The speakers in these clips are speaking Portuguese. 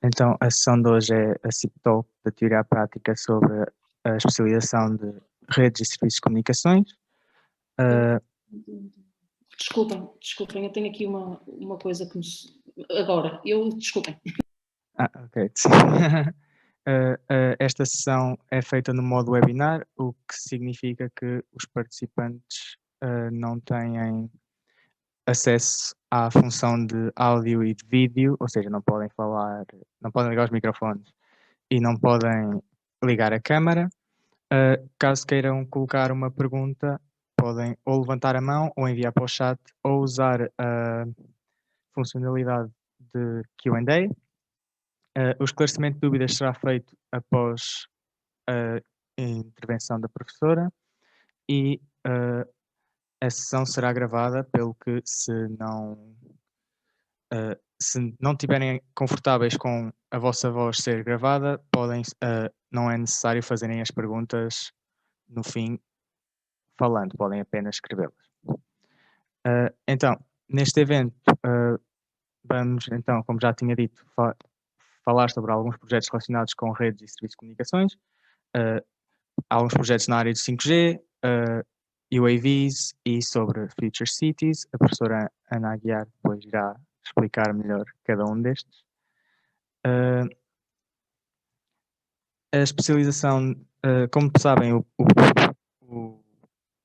Então, a sessão de hoje é a CIP Talk da Teoria à Prática sobre a especialização de redes e serviços de comunicações. Desculpem, eu tenho aqui uma coisa que me... Agora, desculpem. Ok. Esta sessão é feita no modo webinar, o que significa que os participantes não têm acesso à função de áudio e de vídeo, ou seja, não podem falar, não podem ligar os microfones e não podem ligar a câmara. Caso queiram colocar uma pergunta, podem ou levantar a mão ou enviar para o chat ou usar a funcionalidade de Q&A. O esclarecimento de dúvidas será feito após a intervenção da professora e a sessão será gravada, pelo que se não estiverem confortáveis com a vossa voz ser gravada, não é necessário fazerem as perguntas no fim falando, podem apenas escrevê-las. Então, neste evento, vamos, então, como já tinha dito, falar sobre alguns projetos relacionados com redes e serviços de comunicações, alguns projetos na área de 5G, UAVs e sobre Future Cities. A professora Ana Aguiar depois irá explicar melhor cada um destes. A especialização, como sabem, o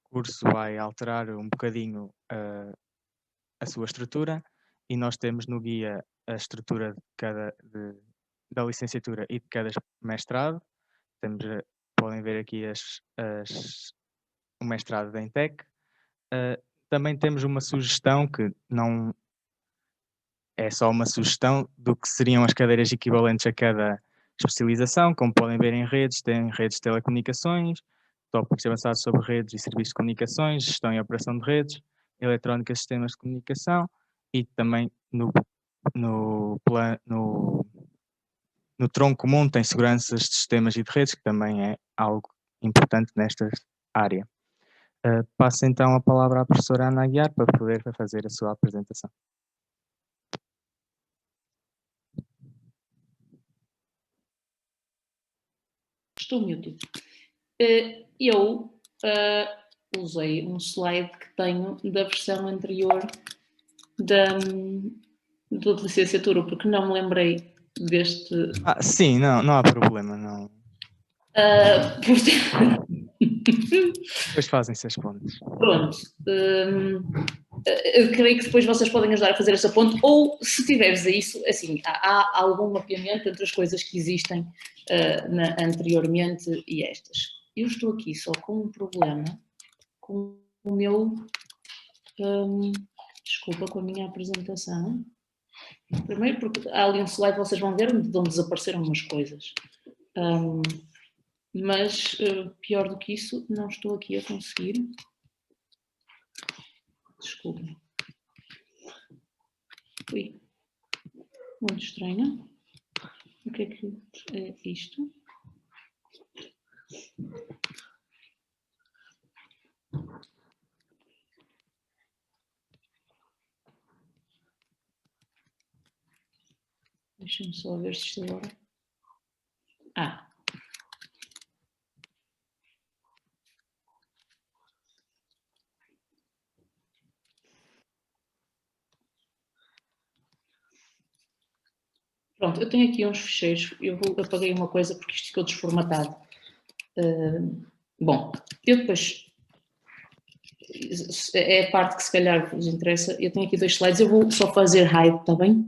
curso vai alterar um bocadinho a sua estrutura e nós temos no guia a estrutura da licenciatura e de cada mestrado. Podem ver aqui o mestrado da ENTEC. Também temos uma sugestão que não é só uma sugestão do que seriam as cadeiras equivalentes a cada especialização. Como podem ver em redes, tem redes de telecomunicações, tópicos avançados sobre redes e serviços de comunicações, gestão e operação de redes, eletrónica e sistemas de comunicação e também no tronco comum tem seguranças de sistemas e de redes, que também é algo importante nesta área. Passo então a palavra à professora Ana Aguiar para poder fazer a sua apresentação. Estou muted. Eu usei um slide que tenho da versão anterior da licenciatura, porque não me lembrei deste... Sim, não há problema, não. Depois fazem-se as pontes. Pronto. Eu creio que depois vocês podem ajudar a fazer essa ponte, ou se tiveres a isso, assim, há algum mapeamento entre as coisas que existem anteriormente e estas. Eu estou aqui só com um problema com o meu... desculpa, com a minha apresentação. Primeiro porque há ali um slide, vocês vão ver onde desapareceram umas coisas. Mas pior do que isso, não estou aqui a conseguir. Desculpem. Ui, muito estranho. O que é isto? Deixa-me só ver se isto agora... Pronto, eu tenho aqui uns ficheiros, eu apaguei uma coisa porque isto ficou desformatado. Bom, eu depois, é a parte que se calhar vos interessa, eu tenho aqui 2 slides, eu vou só fazer hide, está bem?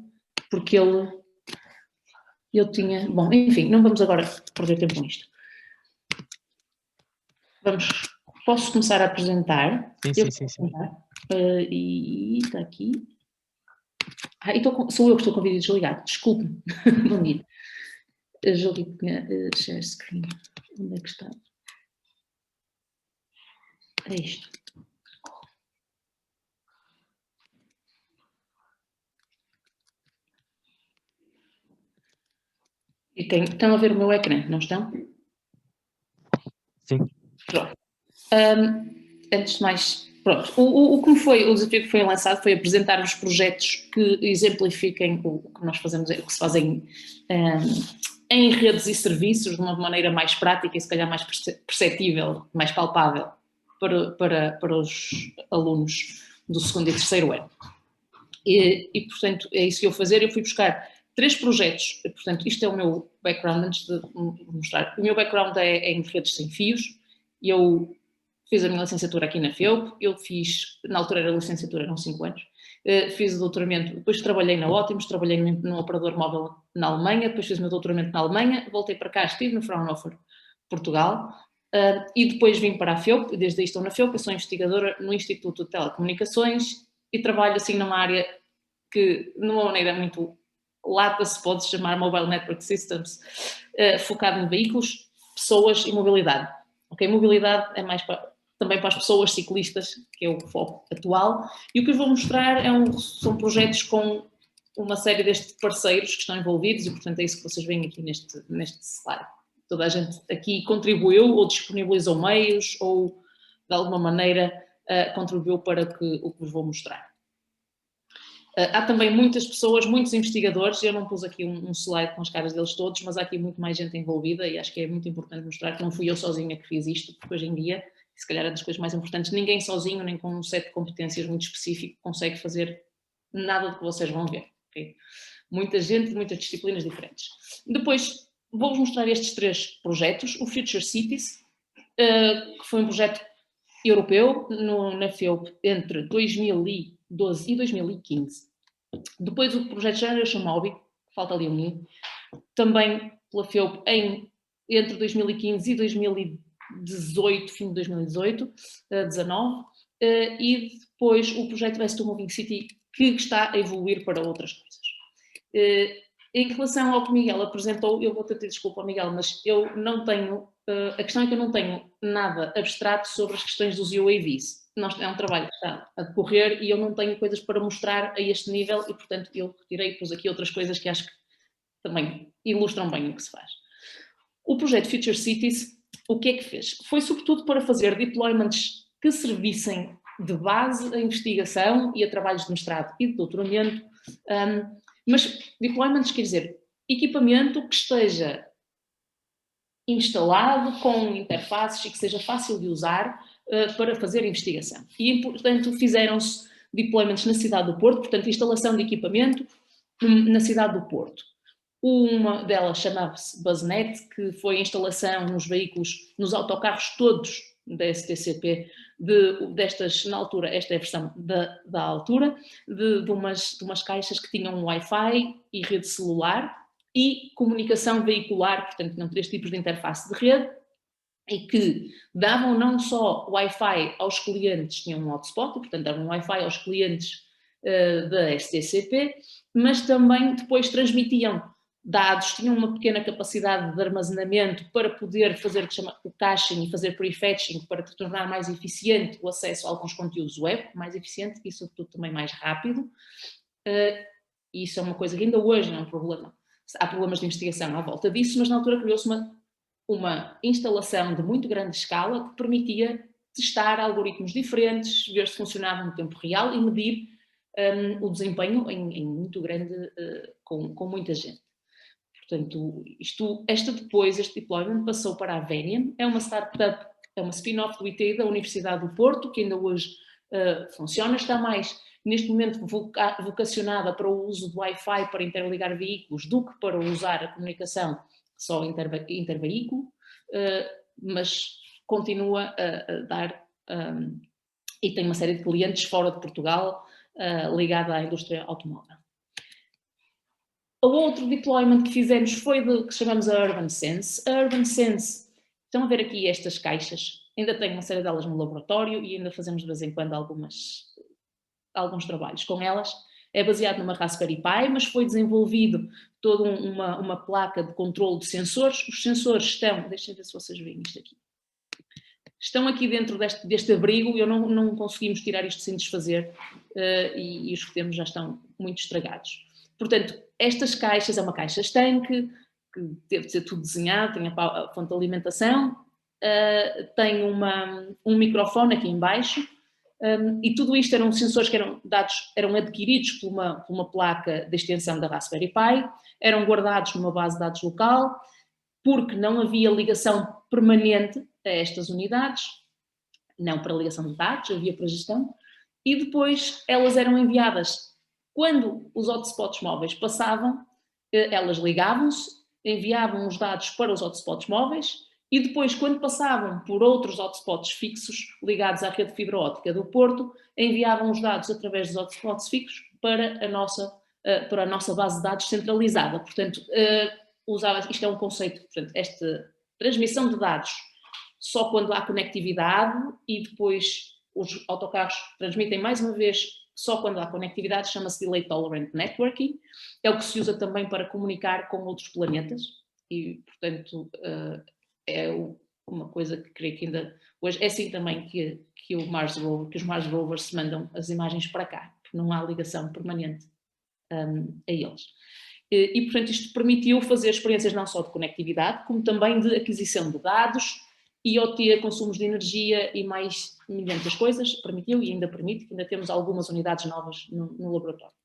Porque eu tinha... Bom, enfim, não vamos agora perder tempo com isto. Posso começar a apresentar? Sim. E está aqui... sou eu que estou com o vídeo desligado, desculpe-me, bom dia. Eu já vi que tinha share screen. Onde é que está? É isto. Estão a ver o meu ecrã, não estão? Sim. Pronto. Antes de mais, Pronto, o desafio que foi lançado foi apresentar os projetos que exemplifiquem o que nós fazemos, o que se fazem em redes e serviços de uma maneira mais prática e se calhar mais perceptível, mais palpável para os alunos do segundo e terceiro ano. E, portanto, é isso que eu vou fazer. Eu fui buscar 3 projetos, portanto, isto é o meu background, antes de mostrar. O meu background é em redes sem fios. Eu fiz a minha licenciatura aqui na FEUP, eu fiz, na altura era licenciatura, eram 5 anos, fiz o doutoramento, depois trabalhei na Optimus, trabalhei num operador móvel na Alemanha, depois fiz o meu doutoramento na Alemanha, voltei para cá, estive no Fraunhofer, Portugal, e depois vim para a FEUP, desde aí estou na FEUP, eu sou investigadora no Instituto de Telecomunicações e trabalho assim numa área que, de uma maneira muito lata, se pode chamar Mobile Network Systems, focado em veículos, pessoas e mobilidade. Ok, mobilidade é mais também para as pessoas ciclistas, que é o foco atual, e o que eu vou mostrar são projetos com uma série destes parceiros que estão envolvidos e, portanto, é isso que vocês veem aqui neste slide. Toda a gente aqui contribuiu ou disponibilizou meios ou, de alguma maneira, contribuiu para o que vos vou mostrar. Há também muitas pessoas, muitos investigadores, eu não pus aqui um slide com as caras deles todos, mas há aqui muito mais gente envolvida e acho que é muito importante mostrar que não fui eu sozinha que fiz isto, porque hoje em dia, se calhar é das coisas mais importantes, ninguém sozinho, nem com um set de competências muito específico, consegue fazer nada do que vocês vão ver. Okay? Muita gente, muitas disciplinas diferentes. Depois, vou-vos mostrar estes 3 projetos. O Future Cities, que foi um projeto europeu na FEUP entre 2012 e 2015. Depois o projeto Generation Mobi, falta ali um i, também pela FEUP entre 2015 e 2018, fim de 2018, 19, e depois o projeto Best Moving City, que está a evoluir para outras coisas. Em relação ao que o Miguel apresentou, eu vou ter desculpa, Miguel, mas eu não tenho, a questão é que eu não tenho nada abstrato sobre as questões dos UAVs. É um trabalho que está a decorrer e eu não tenho coisas para mostrar a este nível e, portanto, eu retirei e pus aqui outras coisas que acho que também ilustram bem o que se faz. O projeto Future Cities, o que é que fez? Foi sobretudo para fazer deployments que servissem de base a investigação e a trabalhos de mestrado e de doutoramento, mas deployments quer dizer equipamento que esteja instalado com interfaces e que seja fácil de usar para fazer investigação. E, portanto, fizeram-se deployments na cidade do Porto, portanto, instalação de equipamento na cidade do Porto. Uma delas chamava-se BuzzNet, que foi a instalação nos veículos, nos autocarros todos da STCP, destas, na altura, esta é a versão da altura, de umas caixas que tinham Wi-Fi e rede celular e comunicação veicular, portanto, tinham 3 tipos de interface de rede, e que davam não só Wi-Fi aos clientes, tinham um hotspot, e, portanto, davam Wi-Fi aos clientes da STCP, mas também depois transmitiam dados, tinham uma pequena capacidade de armazenamento para poder fazer o que chama o caching e fazer prefetching para tornar mais eficiente o acesso a alguns conteúdos web, mais eficiente e, sobretudo, também mais rápido. E isso é uma coisa que ainda hoje não é um problema. Há problemas de investigação à volta disso, mas na altura criou-se uma instalação de muito grande escala que permitia testar algoritmos diferentes, ver se funcionavam no tempo real e medir o desempenho em muito grande, com muita gente. Portanto, este deployment passou para a Veniam, é uma startup, é uma spin-off do IT da Universidade do Porto, que ainda hoje funciona, está mais, neste momento, vocacionada para o uso do Wi-Fi para interligar veículos do que para usar a comunicação só interveículo, mas continua a dar, e tem uma série de clientes fora de Portugal ligada à indústria automóvel. O outro deployment que fizemos foi que chamamos a Urban Sense. A Urban Sense, estão a ver aqui estas caixas, ainda tenho uma série delas no laboratório e ainda fazemos de vez em quando alguns trabalhos com elas. É baseado numa Raspberry Pi, mas foi desenvolvido toda uma placa de controle de sensores. Os sensores estão, deixem ver se vocês veem isto aqui, estão aqui dentro deste abrigo e eu não conseguimos tirar isto sem desfazer e os que temos já estão muito estragados. Portanto, estas caixas, é uma caixa estanque, que deve ser tudo desenhado, tem a fonte de alimentação, tem um microfone aqui em baixo e tudo isto eram sensores que eram adquiridos por uma placa de extensão da Raspberry Pi, eram guardados numa base de dados local, porque não havia ligação permanente a estas unidades, não para ligação de dados, havia para gestão, e depois elas eram enviadas. Quando os hotspots móveis passavam, elas ligavam-se, enviavam os dados para os hotspots móveis e depois, quando passavam por outros hotspots fixos ligados à rede fibra óptica do Porto, enviavam os dados através dos hotspots fixos para a nossa base de dados centralizada. Portanto, isto é um conceito, portanto, esta transmissão de dados só quando há conectividade e depois os autocarros transmitem mais uma vez só quando há conectividade, chama-se Delay Tolerant Networking, é o que se usa também para comunicar com outros planetas e, portanto, é uma coisa que creio que ainda hoje é assim também que os Mars Rovers se mandam as imagens para cá, porque não há ligação permanente a eles. E, portanto, isto permitiu fazer experiências não só de conectividade, como também de aquisição de dados, IoT, consumos de energia e mais milhares de coisas, permitiu e ainda permite, que ainda temos algumas unidades novas no laboratório.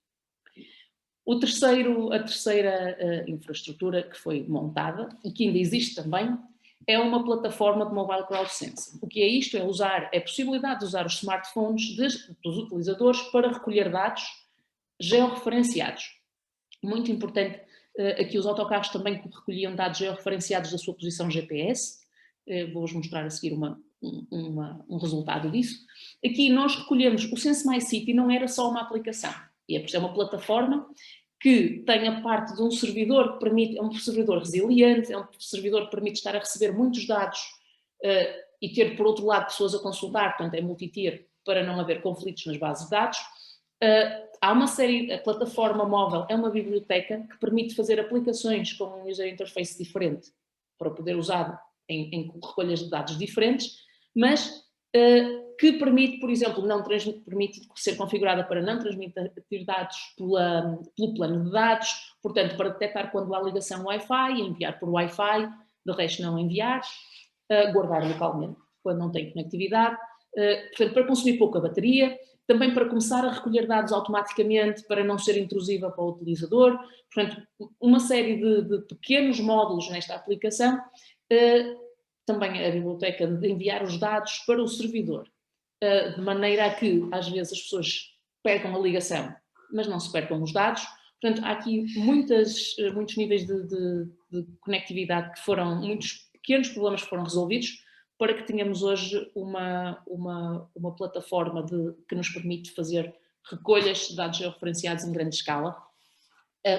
A terceira infraestrutura que foi montada e que ainda existe também é uma plataforma de Mobile Crowd Sensing. O que é isto? É a possibilidade de usar os smartphones dos utilizadores para recolher dados georreferenciados. Muito importante, aqui os autocarros também recolhiam dados georreferenciados da sua posição GPS. Vou-vos mostrar a seguir um resultado disso. Aqui nós recolhemos, o Sense My City não era só uma aplicação, é uma plataforma que tem a parte de um servidor que permite, é um servidor resiliente, é um servidor que permite estar a receber muitos dados e ter, por outro lado, pessoas a consultar, portanto é multi-tier para não haver conflitos nas bases de dados. Há uma série, a plataforma móvel é uma biblioteca que permite fazer aplicações com um user interface diferente para poder usar em recolhas de dados diferentes, mas que permite, por exemplo, permite ser configurada para não transmitir dados pelo plano de dados, portanto, para detectar quando há ligação Wi-Fi, enviar por Wi-Fi, de resto não enviar, guardar localmente quando não tem conectividade, portanto, para consumir pouca bateria, também para começar a recolher dados automaticamente, para não ser intrusiva para o utilizador, portanto, uma série de pequenos módulos nesta aplicação. Também a biblioteca de enviar os dados para o servidor, de maneira a que às vezes as pessoas percam a ligação, mas não se percam os dados. Portanto, há aqui muitos níveis de conectividade que foram, muitos pequenos problemas que foram resolvidos para que tenhamos hoje uma plataforma que nos permite fazer recolhas de dados georreferenciados em grande escala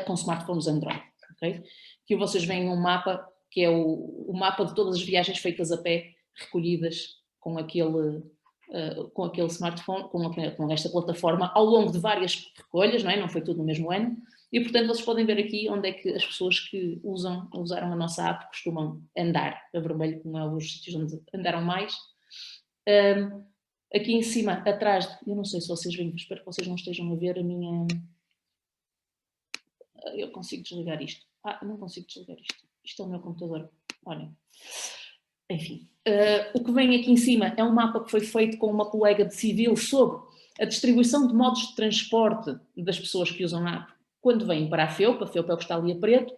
com smartphones Android. Okay? Aqui vocês veem um mapa que é o mapa de todas as viagens feitas a pé, recolhidas com aquele smartphone, com esta plataforma, ao longo de várias recolhas, não foi tudo no mesmo ano, e portanto vocês podem ver aqui onde é que as pessoas que usaram a nossa app costumam andar, a vermelho, como é os sítios onde andaram mais. Aqui em cima, atrás, eu não sei se vocês veem, espero que vocês não estejam a ver a minha... Eu consigo desligar isto. Não consigo desligar isto. Isto é o meu computador. Olhem. Enfim. O que vem aqui em cima é um mapa que foi feito com uma colega de civil sobre a distribuição de modos de transporte das pessoas que usam a app quando vêm para a FEUP é o que está ali a preto,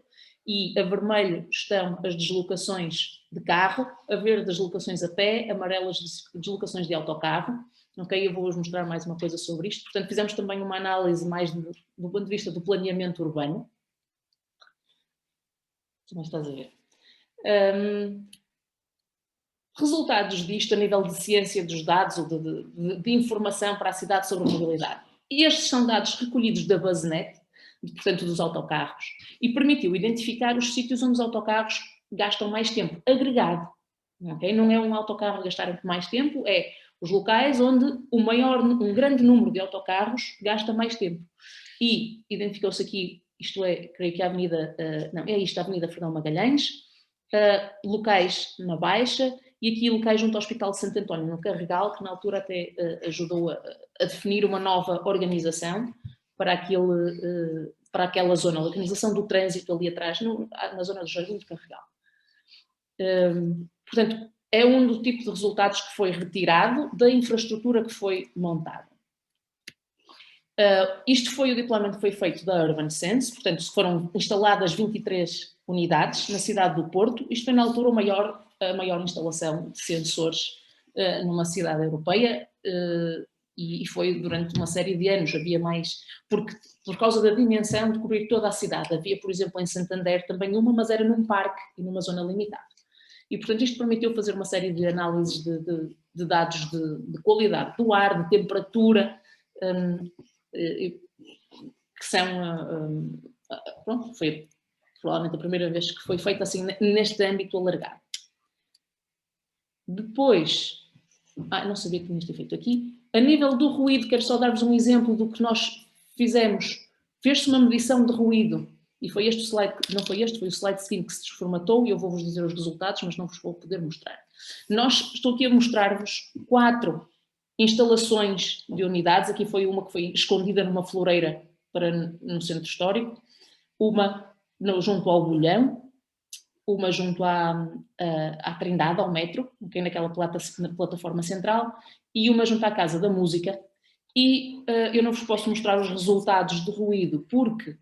e a vermelho estão as deslocações de carro, a verde as deslocações a pé, amarelas deslocações de autocarro. Ok, eu vou-vos mostrar mais uma coisa sobre isto. Portanto, fizemos também uma análise mais do ponto de vista do planeamento urbano. Como estás a ver? Resultados disto a nível de ciência dos dados ou de informação para a cidade sobre a mobilidade. E estes são dados recolhidos da BuzzNet, portanto dos autocarros, e permitiu identificar os sítios onde os autocarros gastam mais tempo, agregado. Okay? Não é um autocarro gastar mais tempo, é os locais onde um grande número de autocarros gasta mais tempo. E identificou-se aqui, isto é, creio que a Avenida, a Avenida Fernão Magalhães, locais na Baixa, e aqui locais junto ao Hospital de Santo António, no Carregal, que na altura até ajudou a definir uma nova organização para aquela zona, a organização do trânsito ali atrás, na zona do Jardim de Carregal. Portanto, é um do tipo de resultados que foi retirado da infraestrutura que foi montada. Isto foi o deployment que foi feito da Urban Sense, portanto foram instaladas 23 unidades na cidade do Porto. Isto foi na altura a maior instalação de sensores numa cidade europeia e foi durante uma série de anos. Havia mais, porque por causa da dimensão de cobrir toda a cidade. Havia, por exemplo, em Santander também uma, mas era num parque e numa zona limitada. E, portanto, isto permitiu fazer uma série de análises de dados de qualidade do ar, de temperatura, que são... pronto, foi provavelmente a primeira vez que foi feito assim neste âmbito alargado. Depois... não sabia que tinha este efeito aqui. A nível do ruído, quero só dar-vos um exemplo do que nós fizemos. Fez-se uma medição de ruído. E foi este o slide, não foi este, foi o slide seguinte que se desformatou e eu vou-vos dizer os resultados, mas não vos vou poder mostrar. Estou aqui a mostrar-vos 4 instalações de unidades. Aqui foi uma que foi escondida numa floreira no centro histórico, uma junto ao Bolhão, uma junto à Trindade, ao metro, okay, na plataforma central, e uma junto à Casa da Música. E eu não vos posso mostrar os resultados de ruído porque,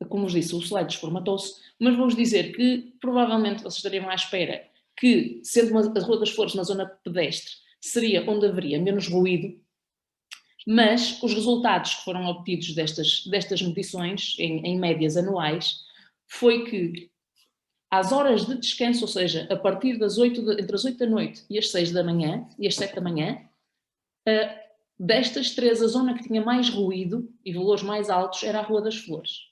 como vos disse, o slide desformatou-se, mas vou-vos dizer que provavelmente vocês estariam à espera que, sendo a Rua das Flores uma zona pedestre, seria onde haveria menos ruído, mas os resultados que foram obtidos destas medições, em médias anuais, foi que às horas de descanso, ou seja, a partir entre as 8 da noite e as 6 da manhã, e as 7 da manhã, destas 3, a zona que tinha mais ruído e valores mais altos era a Rua das Flores.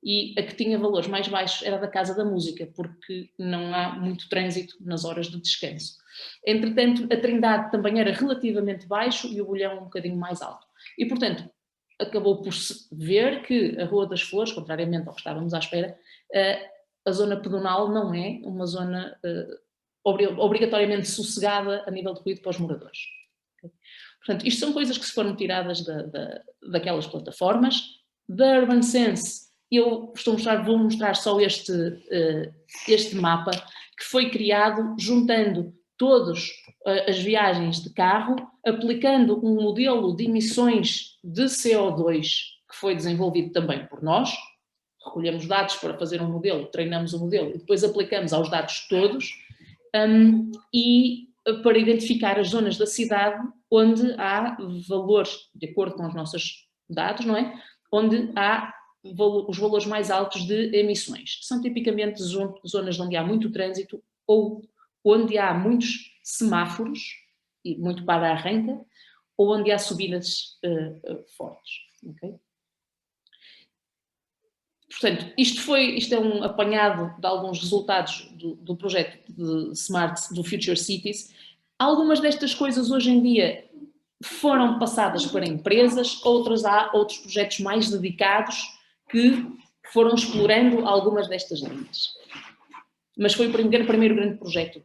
E a que tinha valores mais baixos era a da Casa da Música, porque não há muito trânsito nas horas de descanso. Entretanto, a Trindade também era relativamente baixo e o Bolhão um bocadinho mais alto. E, portanto, acabou por se ver que a Rua das Flores, contrariamente ao que estávamos à espera, a zona pedonal não é uma zona obrigatoriamente sossegada a nível de ruído para os moradores. Portanto, isto são coisas que se foram tiradas daquelas plataformas. Da Urban Sense, eu vou mostrar só este mapa que foi criado juntando todas as viagens de carro, aplicando um modelo de emissões de CO2 que foi desenvolvido também por nós. Recolhemos dados para fazer um modelo, treinamos o modelo e depois aplicamos aos dados todos e para identificar as zonas da cidade onde há valores, de acordo com os nossos dados, não é? Onde há os valores mais altos de emissões. São tipicamente zonas onde há muito trânsito ou onde há muitos semáforos e muito para-arranca ou onde há subidas fortes. Okay? Portanto, isto é um apanhado de alguns resultados do projeto de Smart, do Future Cities. Algumas destas coisas hoje em dia foram passadas para empresas, há outros projetos mais dedicados que foram explorando algumas destas linhas. Mas foi o primeiro grande projeto.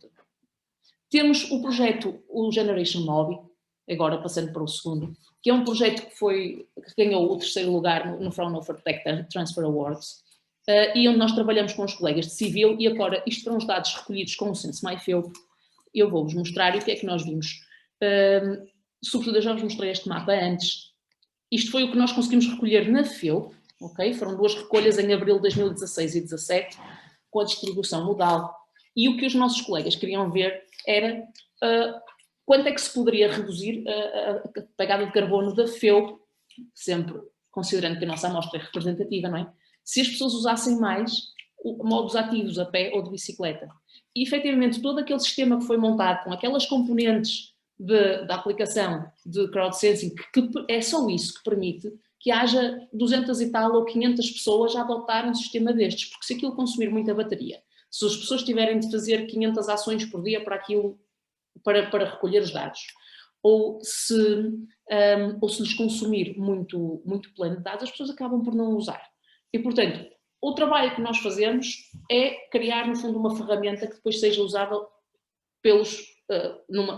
Temos o projeto, o Generation Mobi, agora passando para o segundo, que é um projeto que ganhou o 3º lugar no Fraunhofer Tech Transfer Awards, e onde nós trabalhamos com os colegas de civil, e agora isto foram os dados recolhidos com o Sense MyField. Eu vou-vos mostrar o que é que nós vimos. Sobretudo, eu já vos mostrei este mapa antes. Isto foi o que nós conseguimos recolher na FEUP, okay? Foram 2 recolhas em abril de 2016 e 2017, com a distribuição modal. E o que os nossos colegas queriam ver era quanto é que se poderia reduzir a pegada de carbono da FEUP, sempre considerando que a nossa amostra é representativa, não é? Se as pessoas usassem mais modos ativos, a pé ou de bicicleta. E, efetivamente, todo aquele sistema que foi montado com aquelas componentes da aplicação de crowdsensing, que é só isso que permite que haja 200 e tal ou 500 pessoas a adotar um sistema destes, porque se aquilo consumir muita bateria, se as pessoas tiverem de fazer 500 ações por dia para aquilo, para recolher os dados, ou se lhes consumir muito plano de dados, as pessoas acabam por não usar. E, portanto, o trabalho que nós fazemos é criar, no fundo, uma ferramenta que depois seja usável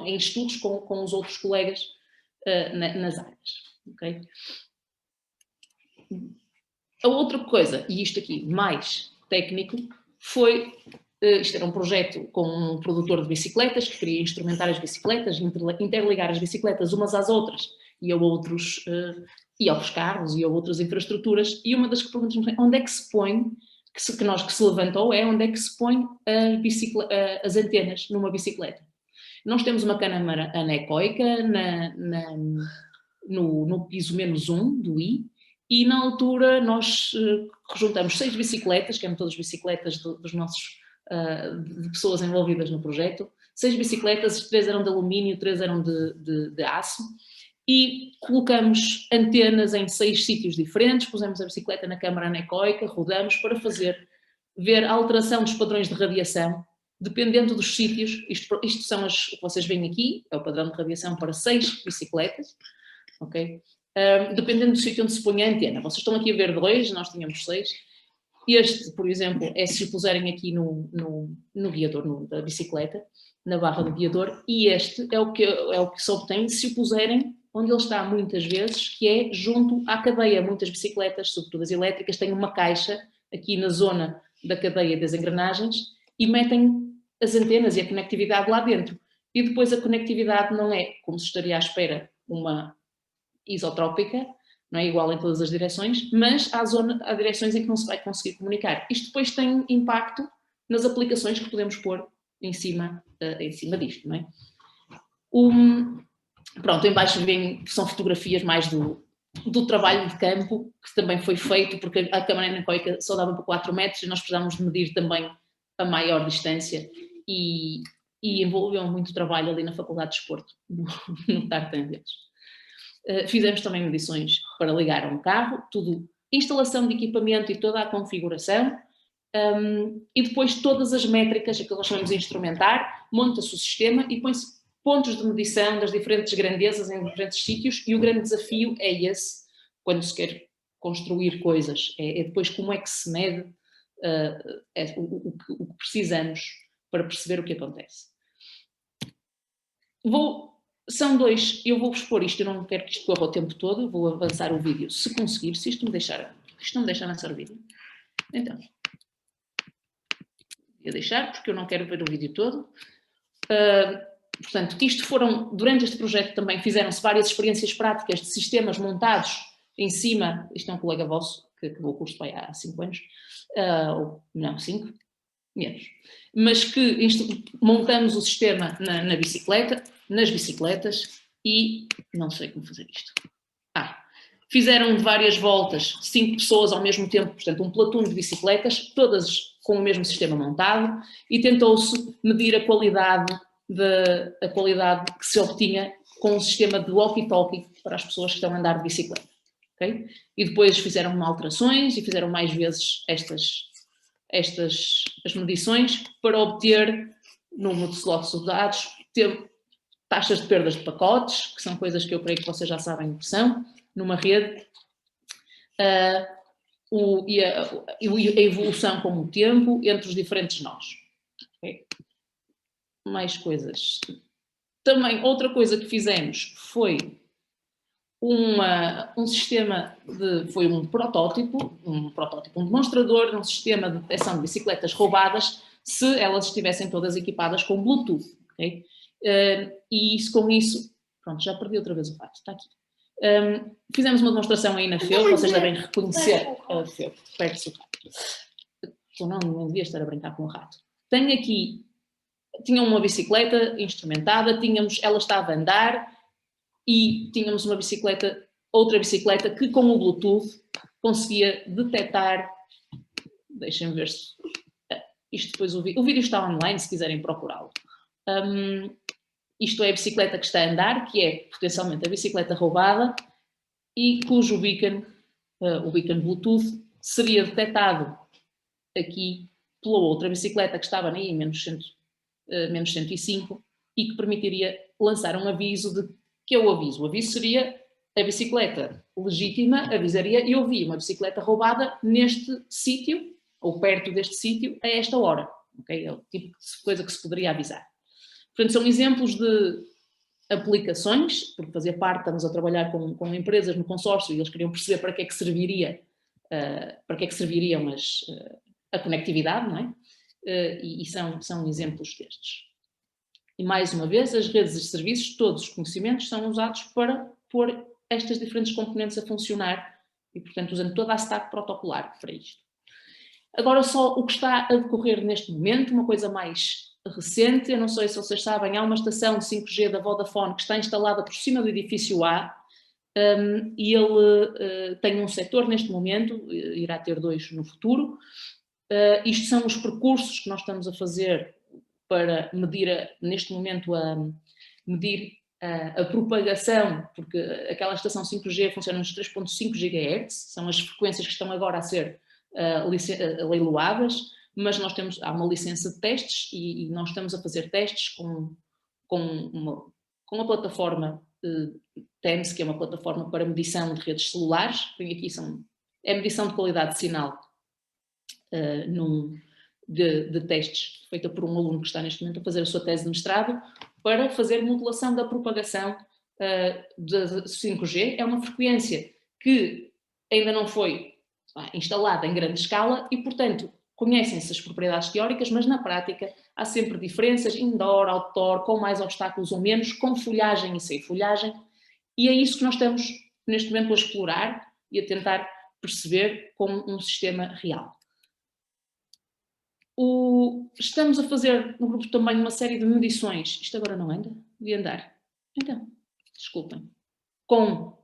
em estudos com os outros colegas nas áreas. Okay? A outra coisa, e isto aqui mais técnico, foi Isto era um projeto com um produtor de bicicletas que queria instrumentar as bicicletas, interligar as bicicletas umas às outras e e aos carros e a outras infraestruturas. E uma das perguntas é onde é que se põe, que se levantou, é onde é que se põe as antenas numa bicicleta. Nós temos uma câmara anecoica no piso -1 do I, e na altura nós juntamos 6 bicicletas, que eram todas bicicletas dos nossos, de pessoas envolvidas no projeto, 6 bicicletas, 3 eram de alumínio, 3 eram de aço, e colocamos antenas em 6 sítios diferentes, pusemos a bicicleta na câmara anecoica, rodamos para ver a alteração dos padrões de radiação, dependendo dos sítios. Isto são o que vocês veem aqui, é o padrão de radiação para 6 bicicletas, ok? Dependendo do sítio onde se põe a antena. Vocês estão aqui a ver 2, nós tínhamos 6. Este, por exemplo, é se o puserem aqui no guiador da bicicleta, na barra do guiador, e este é o que se obtém se o puserem onde ele está muitas vezes, que é junto à cadeia. Muitas bicicletas, sobretudo as elétricas, têm uma caixa aqui na zona da cadeia das engrenagens e metem as antenas e a conectividade lá dentro. E depois a conectividade não é, como se estaria à espera, uma isotrópica, não é igual em todas as direções, mas há direções em que não se vai conseguir comunicar. Isto depois tem impacto nas aplicações que podemos pôr em cima disto, não é? Pronto, em baixo são fotografias mais do trabalho de campo, que também foi feito, porque a câmara anecoica só dava para 4 metros e nós precisávamos de medir também a maior distância e envolveu muito trabalho ali na Faculdade de Desporto, no tartan deles. Fizemos também medições para ligar a um carro, tudo, instalação de equipamento e toda a configuração, e depois todas as métricas, aquilo que nós chamamos de instrumentar, monta-se o sistema e põe-se pontos de medição das diferentes grandezas em diferentes sítios, e o grande desafio é esse, quando se quer construir coisas, é depois como é que se mede o que precisamos para perceber o que acontece. São 2, eu vou expor isto, eu não quero que isto corra o tempo todo, vou avançar o vídeo, se conseguir, se isto não me deixar avançar o vídeo. Então, vou deixar, porque eu não quero ver o vídeo todo. Portanto, durante este projeto também fizeram-se várias experiências práticas de sistemas montados em cima, isto é um colega vosso, que acabou o curso há 5 anos, ou não, 5, menos, mas que montamos o sistema nas bicicletas e não sei como fazer isto. Fizeram várias voltas, 5 pessoas ao mesmo tempo, portanto um platoon de bicicletas, todas com o mesmo sistema montado, e tentou-se medir a qualidade que se obtinha com um sistema de walkie-talkie para as pessoas que estão a andar de bicicleta. Okay? E depois fizeram alterações e fizeram mais vezes as medições para obter número de slots de dados, ter taxas de perdas de pacotes, que são coisas que eu creio que vocês já sabem o que são, numa rede, e a evolução com o tempo entre os diferentes nós. Okay? Mais coisas. Também, outra coisa que fizemos foi um sistema foi um demonstrador de um sistema de detecção de bicicletas roubadas, se elas estivessem todas equipadas com Bluetooth. Okay? E com isso, pronto, já perdi outra vez o fato, está aqui. Fizemos uma demonstração aí na FEU, vocês devem reconhecer a FEU, perde-se o rato. Então não devia estar a brincar com o rato. Tenho aqui, tinha uma bicicleta instrumentada, ela estava a andar e tínhamos outra bicicleta que com o Bluetooth conseguia detectar, deixem-me ver se, isto depois o vídeo está online se quiserem procurá-lo. Isto é a bicicleta que está a andar, que é potencialmente a bicicleta roubada e cujo beacon, o beacon Bluetooth, seria detectado aqui pela outra bicicleta que estava aí em menos 105 e que permitiria lançar um aviso que é o aviso. O aviso seria a bicicleta legítima, avisaria, eu vi uma bicicleta roubada neste sítio, ou perto deste sítio, a esta hora. Okay? É o tipo de coisa que se poderia avisar. Portanto, são exemplos de aplicações, porque fazia parte, estamos a trabalhar com empresas no consórcio e eles queriam perceber para que é que serviriam a conectividade, não é? e são exemplos destes. E mais uma vez, as redes e serviços, todos os conhecimentos são usados para pôr estas diferentes componentes a funcionar e, portanto, usando toda a stack protocolar para isto. Agora, só o que está a decorrer neste momento, uma coisa mais recente, eu não sei se vocês sabem, há uma estação de 5G da Vodafone que está instalada por cima do edifício A, e ele tem um setor neste momento, irá ter 2 no futuro. Isto são os percursos que nós estamos a fazer para medir, neste momento, medir a propagação, porque aquela estação 5G funciona nos 3.5 GHz, são as frequências que estão agora a ser leiloadas, mas há uma licença de testes e nós estamos a fazer testes com a plataforma TEMS, que é uma plataforma para medição de redes celulares. Aqui é medição de qualidade de sinal de testes, feita por um aluno que está neste momento a fazer a sua tese de mestrado, para fazer modulação da propagação de 5G. É uma frequência que ainda não foi instalada em grande escala e, portanto, conhecem-se as propriedades teóricas, mas na prática há sempre diferenças, indoor, outdoor, com mais obstáculos ou menos, com folhagem e sem folhagem, e é isso que nós estamos neste momento a explorar e a tentar perceber como um sistema real. Estamos a fazer no grupo também uma série de medições. Isto agora não anda? Devia andar. Então, desculpem. Com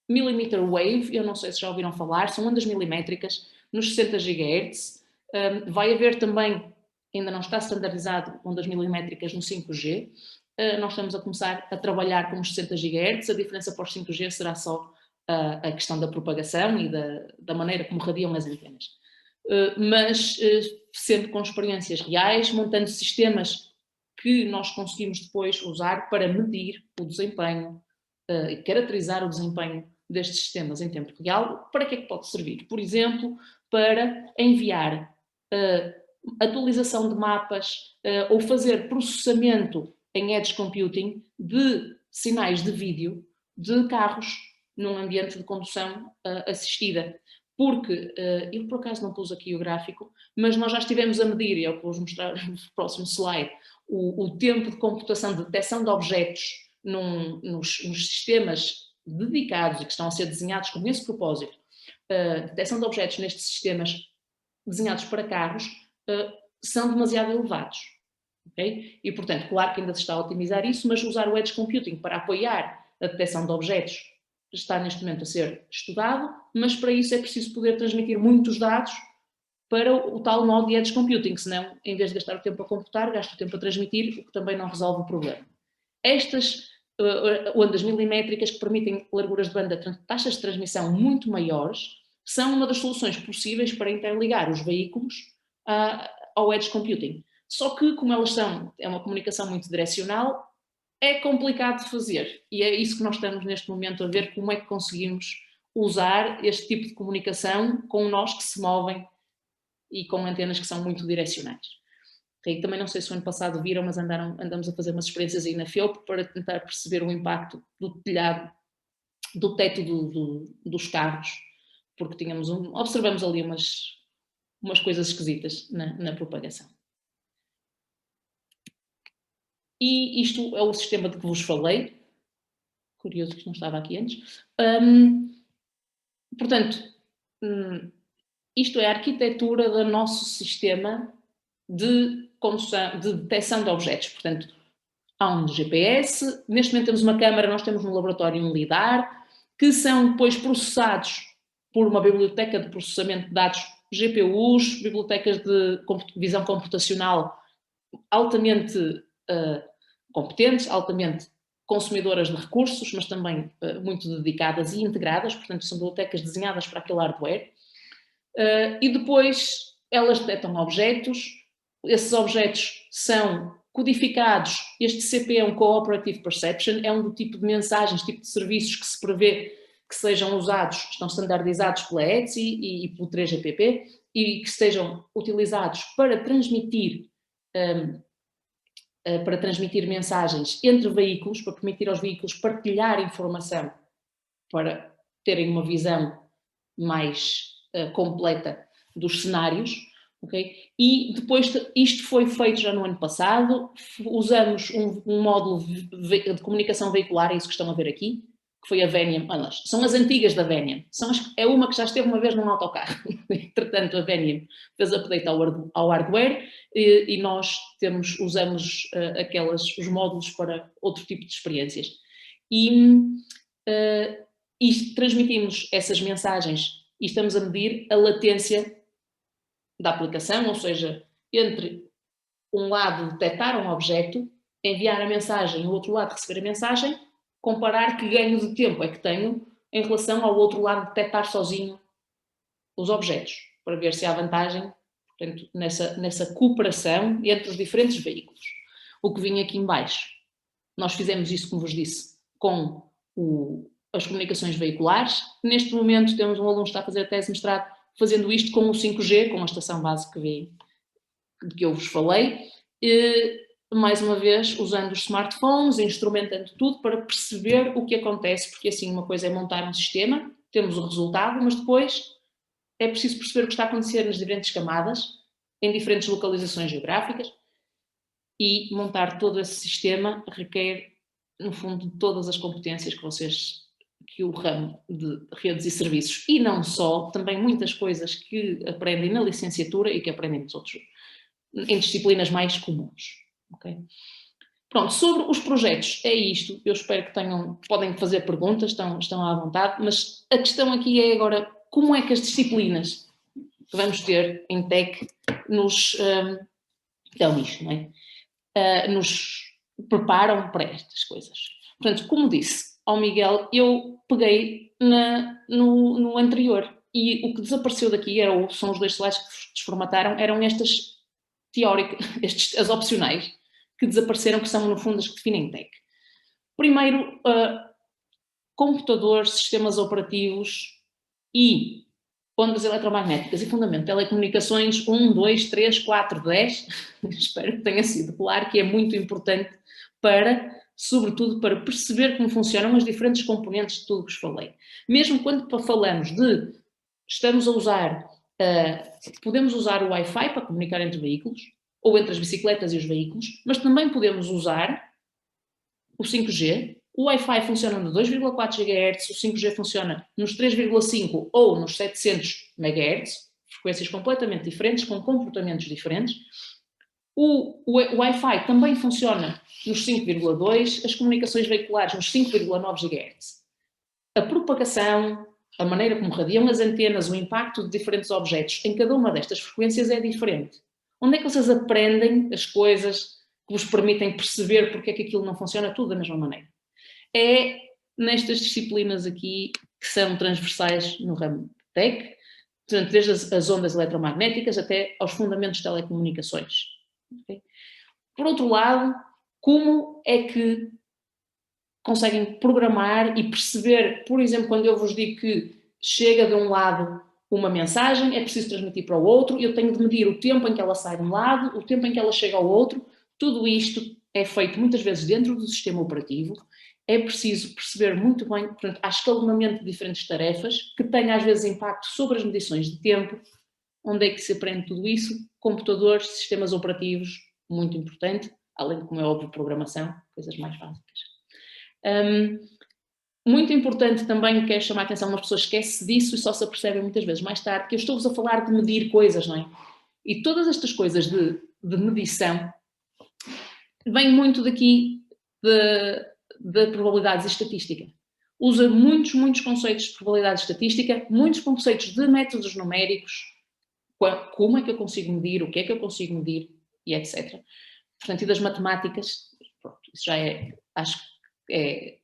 millimeter wave, eu não sei se já ouviram falar, são ondas milimétricas nos 60 GHz. Vai haver também, ainda não está standardizado, ondas milimétricas no 5G. Nós estamos a começar a trabalhar com os 60 GHz. A diferença para os 5G será só a questão da propagação e da maneira como radiam as antenas. Mas sempre com experiências reais, montando sistemas que nós conseguimos depois usar para medir o desempenho e caracterizar o desempenho destes sistemas em tempo real. Para que é que pode servir? Por exemplo, para enviar atualização de mapas ou fazer processamento em edge computing de sinais de vídeo de carros num ambiente de condução assistida. Porque, eu por acaso não pus aqui o gráfico, mas nós já estivemos a medir, e é o que vou mostrar no próximo slide, o tempo de computação de detecção de objetos nos sistemas dedicados e que estão a ser desenhados com esse propósito, detecção de objetos nestes sistemas desenhados para carros, são demasiado elevados. Okay? E, portanto, claro que ainda se está a otimizar isso, mas usar o Edge Computing para apoiar a detecção de objetos está neste momento a ser estudado, mas para isso é preciso poder transmitir muitos dados para o tal nó de Edge Computing, senão, em vez de gastar o tempo a computar, gasta o tempo a transmitir, o que também não resolve o problema. Estas ondas milimétricas que permitem larguras de banda, taxas de transmissão muito maiores, são uma das soluções possíveis para interligar os veículos ao Edge Computing. Só que, como elas é uma comunicação muito direcional, é complicado de fazer. E é isso que nós estamos neste momento a ver, como é que conseguimos usar este tipo de comunicação com nós que se movem e com antenas que são muito direcionais. Okay? Também não sei se o ano passado viram, mas andamos a fazer umas experiências aí na FEUP para tentar perceber o impacto do telhado, do teto dos carros, porque observamos ali umas coisas esquisitas na propagação. E isto é o sistema de que vos falei. Curioso que isto não estava aqui antes. Portanto, isto é a arquitetura do nosso sistema de condução, de detecção de objetos. Portanto, há um GPS, neste momento temos uma câmara, nós temos no laboratório um LIDAR, que são depois processados por uma biblioteca de processamento de dados, GPUs, bibliotecas de visão computacional altamente competentes, altamente consumidoras de recursos, mas também muito dedicadas e integradas, portanto são bibliotecas desenhadas para aquele hardware, e depois elas detectam objetos, esses objetos são codificados, este CP é um Cooperative Perception, é um do tipo de mensagens, tipo de serviços que se prevê que sejam usados, estão standardizados pela ETSI e pelo 3GPP, e que sejam utilizados para transmitir mensagens entre veículos, para permitir aos veículos partilhar informação, para terem uma visão mais completa dos cenários. Okay? E depois, isto foi feito já no ano passado, usamos um módulo de comunicação veicular, é isso que estão a ver aqui, que foi a Veniam, são as antigas da Veniam, é uma que já esteve uma vez num autocarro, entretanto a Veniam fez update ao hardware e nós usamos os módulos para outro tipo de experiências. E transmitimos essas mensagens e estamos a medir a latência da aplicação, ou seja, entre um lado detectar um objeto, enviar a mensagem e o outro lado receber a mensagem, comparar que ganho de tempo é que tenho em relação ao outro lado detectar sozinho os objetos, para ver se há vantagem, portanto, nessa cooperação entre os diferentes veículos. O que vinha aqui em baixo, nós fizemos isso, como vos disse, com as comunicações veiculares. Neste momento temos um aluno que está a fazer a tese de mestrado fazendo isto com o 5G, com a estação base de que eu vos falei, e, mais uma vez, usando os smartphones, instrumentando tudo para perceber o que acontece, porque assim uma coisa é montar um sistema, temos o resultado, mas depois é preciso perceber o que está a acontecer nas diferentes camadas, em diferentes localizações geográficas, e montar todo esse sistema requer, no fundo, todas as competências que o ramo de redes e serviços, e não só, também muitas coisas que aprendem na licenciatura e que aprendem em disciplinas mais comuns. Okay? Pronto, sobre os projetos, é isto. Eu espero que podem fazer perguntas, estão à vontade, mas a questão aqui é agora, como é que as disciplinas que vamos ter em TEC nos preparam para estas coisas. Portanto, como disse ao Miguel, eu peguei no anterior e o que desapareceu daqui são os 2 slides que desformataram, eram estas teóricas, as opcionais, que desapareceram, que são no fundo as que definem TEC. Primeiro, computadores, sistemas operativos e ondas eletromagnéticas e fundamento de telecomunicações 1, 2, 3, 4, 10, espero que tenha sido claro que é muito importante sobretudo para perceber como funcionam as diferentes componentes de tudo que vos falei. Mesmo quando falamos podemos usar o Wi-Fi para comunicar entre veículos, ou entre as bicicletas e os veículos, mas também podemos usar o 5G. O Wi-Fi funciona no 2,4 GHz, o 5G funciona nos 3,5 ou nos 700 MHz, frequências completamente diferentes, com comportamentos diferentes. O Wi-Fi também funciona nos 5,2, as comunicações veiculares nos 5,9 GHz. A propagação, a maneira como radiam as antenas, o impacto de diferentes objetos em cada uma destas frequências é diferente. Onde é que vocês aprendem as coisas que vos permitem perceber porque é que aquilo não funciona tudo da mesma maneira? É nestas disciplinas aqui que são transversais no ramo TEC, portanto, desde as ondas eletromagnéticas até aos fundamentos de telecomunicações. Okay? Por outro lado, como é que conseguem programar e perceber, por exemplo, quando eu vos digo que chega de um lado uma mensagem, é preciso transmitir para o outro, eu tenho de medir o tempo em que ela sai de um lado, o tempo em que ela chega ao outro, tudo isto é feito muitas vezes dentro do sistema operativo, é preciso perceber muito bem, portanto, há escalonamento de diferentes tarefas, que têm às vezes impacto sobre as medições de tempo. Onde é que se aprende tudo isso? Computadores, sistemas operativos, muito importante, além de, como é óbvio, programação, coisas mais básicas. Muito importante também, quero chamar a atenção, as pessoas esquecem disso e só se apercebem muitas vezes mais tarde, que eu estou-vos a falar de medir coisas, não é? E todas estas coisas de medição vêm muito daqui de probabilidades e estatística. Usa muitos conceitos de probabilidade e estatística, muitos conceitos de métodos numéricos, como é que eu consigo medir, o que é que eu consigo medir, e etc. Portanto, e das matemáticas, pronto, isso já acho que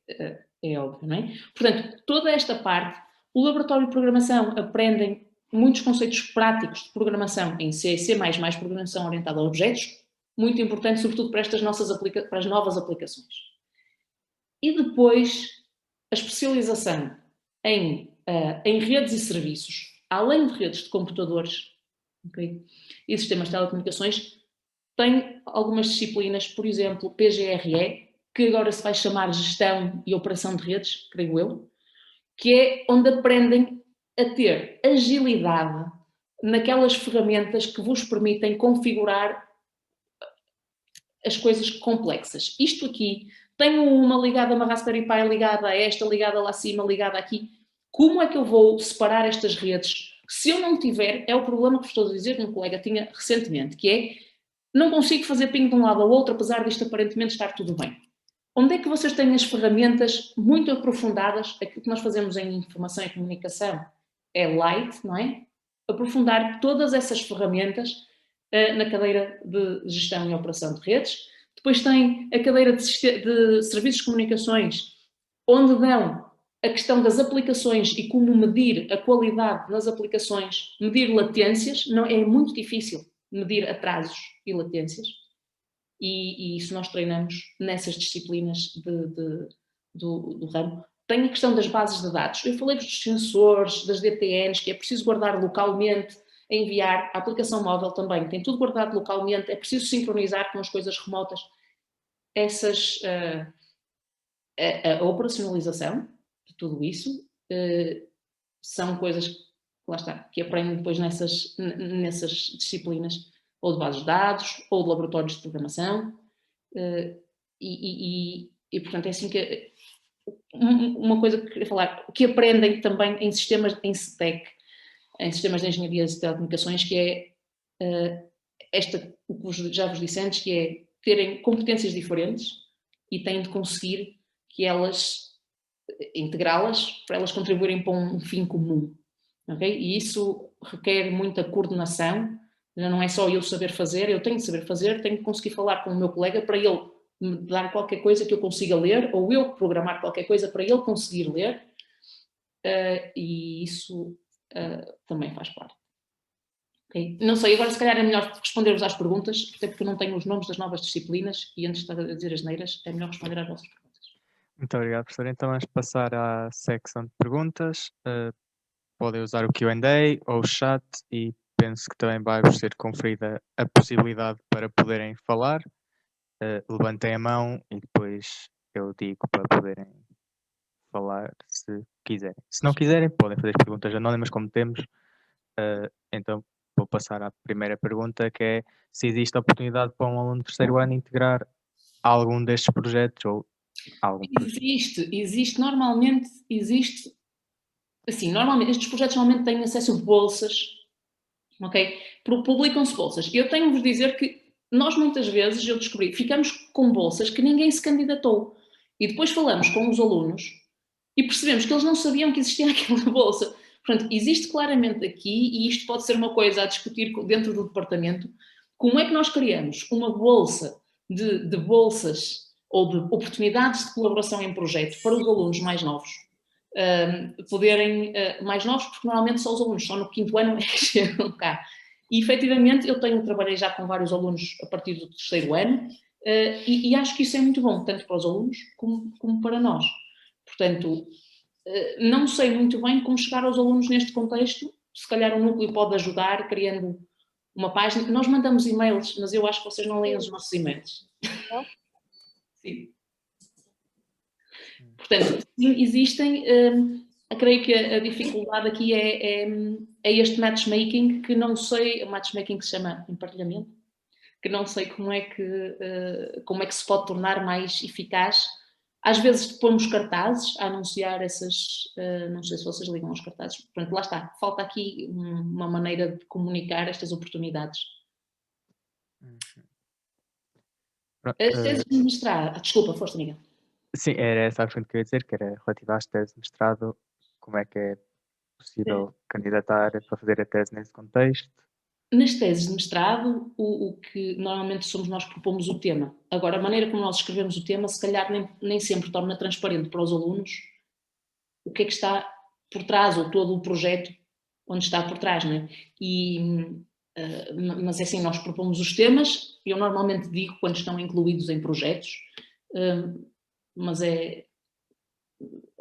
é óbvio, não é? Portanto, toda esta parte, o laboratório de programação aprendem muitos conceitos práticos de programação em C, C++, programação orientada a objetos, muito importante, sobretudo para para as novas aplicações. E depois, a especialização em redes e serviços, além de redes de computadores, okay, e sistemas de telecomunicações, tem algumas disciplinas, por exemplo, PGRE, que agora se vai chamar Gestão e Operação de Redes, creio eu, que é onde aprendem a ter agilidade naquelas ferramentas que vos permitem configurar as coisas complexas. Isto aqui, tenho uma ligada a uma Raspberry Pi, ligada a esta, ligada lá acima, ligada aqui. Como é que eu vou separar estas redes? Se eu não tiver, é o problema que vos estou a dizer que um colega tinha recentemente, que é, não consigo fazer ping de um lado ao outro, apesar disto aparentemente estar tudo bem. Onde é que vocês têm as ferramentas muito aprofundadas? Aquilo que nós fazemos em informação e comunicação é light, não é? Aprofundar todas essas ferramentas na cadeira de gestão e operação de redes. Depois tem a cadeira de serviços de comunicações, onde dão a questão das aplicações e como medir a qualidade das aplicações, medir latências. Não, é muito difícil medir atrasos e latências. E isso nós treinamos nessas disciplinas do ramo. Tem a questão das bases de dados. Eu falei dos sensores, das DTNs, que é preciso guardar localmente, enviar. A aplicação móvel também tem tudo guardado localmente, é preciso sincronizar com as coisas remotas. Essas, a operacionalização de tudo isso são coisas lá está, que aprendem depois nessas disciplinas, ou de bases de dados, ou de laboratórios de programação, portanto é assim que uma coisa que eu queria falar, que aprendem também em sistemas em STEC, em sistemas de engenharia de telecomunicações, que é o que já vos disse antes, que é terem competências diferentes e têm de conseguir que elas integrá-las para elas contribuírem para um fim comum. Okay? E isso requer muita coordenação, não é só eu saber fazer, eu tenho de saber fazer, tenho de conseguir falar com o meu colega para ele me dar qualquer coisa que eu consiga ler, ou eu programar qualquer coisa para ele conseguir ler, e isso também faz parte. Okay? Não sei, agora se calhar é melhor responder-vos às perguntas, até porque eu não tenho os nomes das novas disciplinas e antes de estar a dizer as neiras, é melhor responder às vossas perguntas. Muito obrigado, professor. Então vamos passar à secção de perguntas. Podem usar o Q&A ou o chat e penso que também vai-vos ser conferida a possibilidade para poderem falar. Levantem a mão e depois eu digo para poderem falar se quiserem. Se não quiserem, podem fazer perguntas anónimas como temos. Então vou passar à primeira pergunta, que é se existe a oportunidade para um aluno de terceiro ano integrar algum destes projetos ou algum projeto. Normalmente existe, assim, normalmente estes projetos normalmente têm acesso a bolsas, ok? Publicam-se bolsas. Eu tenho de vos dizer que nós muitas vezes, eu descobri, ficamos com bolsas que ninguém se candidatou e depois falamos com os alunos e percebemos que eles não sabiam que existia aquela bolsa. Portanto, existe claramente aqui, e isto pode ser uma coisa a discutir dentro do departamento, como é que nós criamos uma bolsa de bolsas ou de oportunidades de colaboração em projeto para os alunos mais novos poderem, mais novos, porque normalmente só os alunos só no 5º ano é que chegam cá. E efetivamente eu trabalhei já com vários alunos a partir do 3º ano e acho que isso é muito bom, tanto para os alunos como para nós. Portanto, não sei muito bem como chegar aos alunos neste contexto, se calhar o núcleo pode ajudar criando uma página. Nós mandamos e-mails, mas eu acho que vocês não leem os nossos e-mails. Não? Sim. Portanto, sim, existem, creio que a dificuldade aqui é este matchmaking, que não sei, o matchmaking que se chama emparelhamento, que não sei como é que se pode tornar mais eficaz. Às vezes pomos cartazes a anunciar essas, não sei se vocês ligam aos cartazes, portanto lá está, falta aqui uma maneira de comunicar estas oportunidades. As teses de mestrado, desculpa, força, Miguel. Sim, era essa a pergunta que eu ia dizer, que era relativa às teses de mestrado, como é que é possível candidatar para fazer a tese nesse contexto? Nas teses de mestrado, o que normalmente somos nós que propomos o tema. Agora, a maneira como nós escrevemos o tema, se calhar nem sempre torna transparente para os alunos o que é que está por trás, ou todo o projeto onde está por trás, não é? Mas é assim, nós propomos os temas, eu normalmente digo quando estão incluídos em projetos, mas é